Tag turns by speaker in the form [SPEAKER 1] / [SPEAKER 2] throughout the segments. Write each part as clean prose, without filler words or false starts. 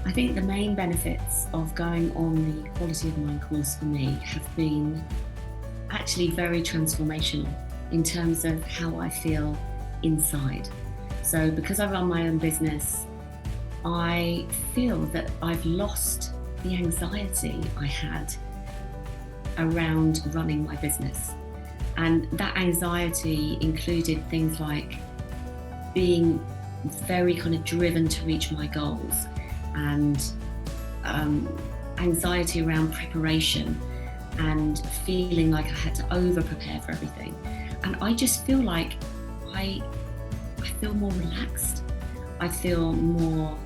[SPEAKER 1] I think the main benefits of going on the Quality of Mind course for me have been actually very transformational in terms of how I feel inside. So because I run my own business, I feel that I've lost the anxiety I had around running my business. And that anxiety included things like being very kind of driven to reach my goals, and anxiety around preparation, and feeling like I had to over prepare for everything. And I just feel like I feel more relaxed. I feel more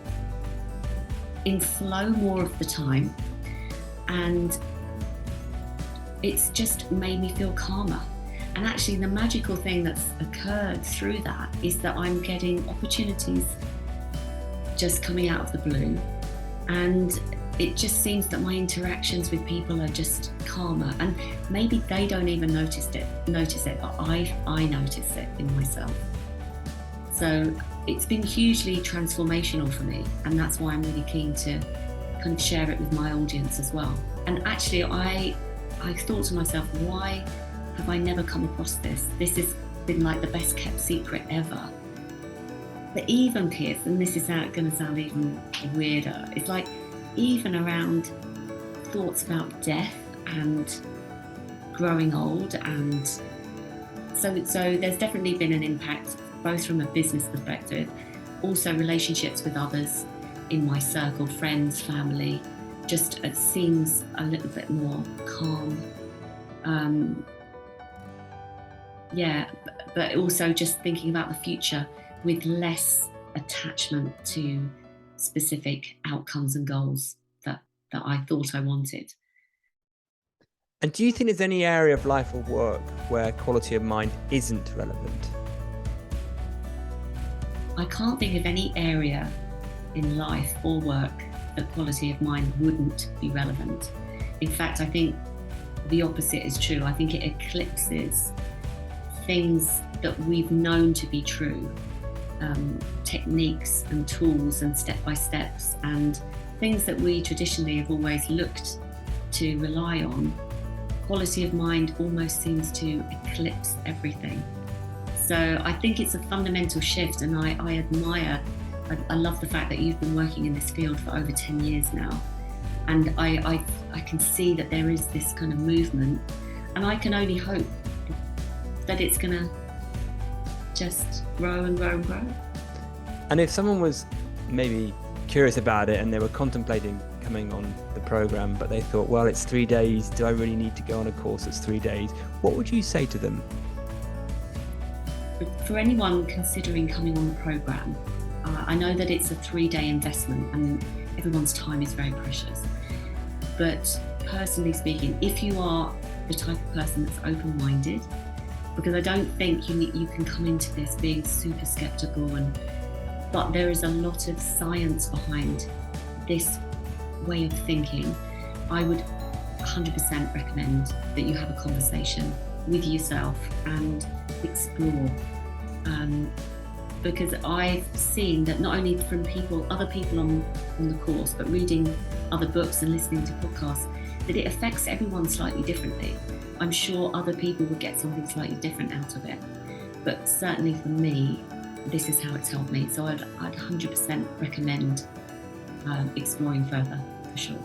[SPEAKER 1] in flow more of the time, and it's just made me feel calmer. And actually the magical thing that's occurred through that is that I'm getting opportunities just coming out of the blue, and it just seems that my interactions with people are just calmer, and maybe they don't even notice it, but I notice it in myself. So it's been hugely transformational for me, and that's why I'm really keen to kind of share it with my audience as well. And actually I thought to myself, why have I never come across this? This has been like the best kept secret ever. But even Piers, and this is going to sound even weirder, it's like even around thoughts about death and growing old, and so there's definitely been an impact, both from a business perspective, also relationships with others in my circle, friends, family. Just it seems a little bit more calm. But also just thinking about the future with less attachment to specific outcomes and goals that I thought I wanted.
[SPEAKER 2] And do you think there's any area of life or work where quality of mind isn't relevant?
[SPEAKER 1] I can't think of any area in life or work that quality of mind wouldn't be relevant. In fact, I think the opposite is true. I think it eclipses things that we've known to be true. Techniques and tools and step-by-steps and things that we traditionally have always looked to rely on. Quality of mind almost seems to eclipse everything. So I think it's a fundamental shift, and I admire, I love the fact that you've been working in this field for over 10 years now. And I can see that there is this kind of movement, and I can only hope that it's gonna just grow and grow and grow.
[SPEAKER 2] And if someone was maybe curious about it and they were contemplating coming on the program, but they thought, well, it's 3 days, do I really need to go on a course that's 3 days? What would you say to them?
[SPEAKER 1] For anyone considering coming on the program, I know that it's a 3-day investment and everyone's time is very precious. But personally speaking, if you are the type of person that's open-minded, because I don't think you can come into this being super skeptical, but there is a lot of science behind this way of thinking. I would 100% recommend that you have a conversation with yourself and explore, because I've seen that not only from other people on the course, but reading other books and listening to podcasts, that it affects everyone slightly differently. I'm sure other people would get something slightly different out of it, but certainly for me, this is how it's helped me. So I'd 100% recommend exploring further, for sure.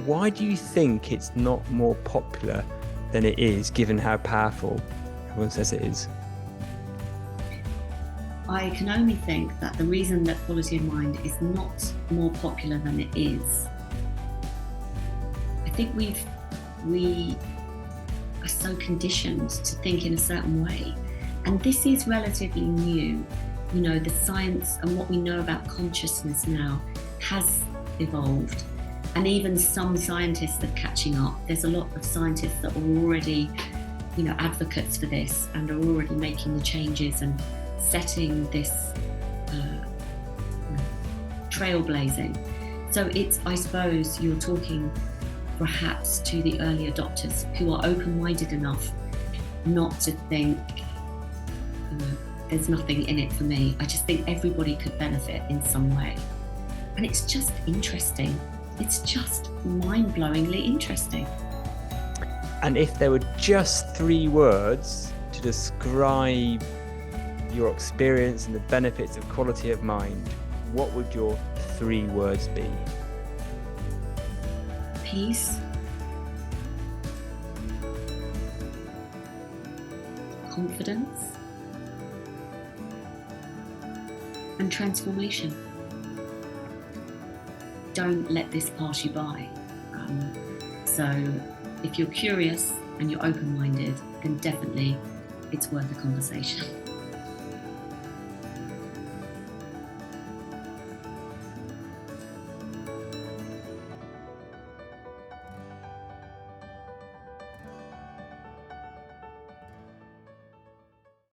[SPEAKER 2] Why do you think it's not more popular than it is, given how powerful everyone says it is?
[SPEAKER 1] I can only think that the reason that quality of mind is not more popular than it is, I think we are so conditioned to think in a certain way. And this is relatively new. You know, the science and what we know about consciousness now has evolved. And even some scientists are catching up. There's a lot of scientists that are already, advocates for this and are already making the changes and setting this trailblazing. So it's, I suppose, you're talking perhaps to the early adopters who are open-minded enough not to think, there's nothing in it for me. I just think everybody could benefit in some way. And it's just interesting. It's just mind-blowingly interesting.
[SPEAKER 2] And if there were just 3 words to describe your experience and the benefits of quality of mind, what would your 3 words be?
[SPEAKER 1] Peace, confidence, and transformation. Don't let this pass you by. So if you're curious and you're open-minded, then definitely it's worth a conversation.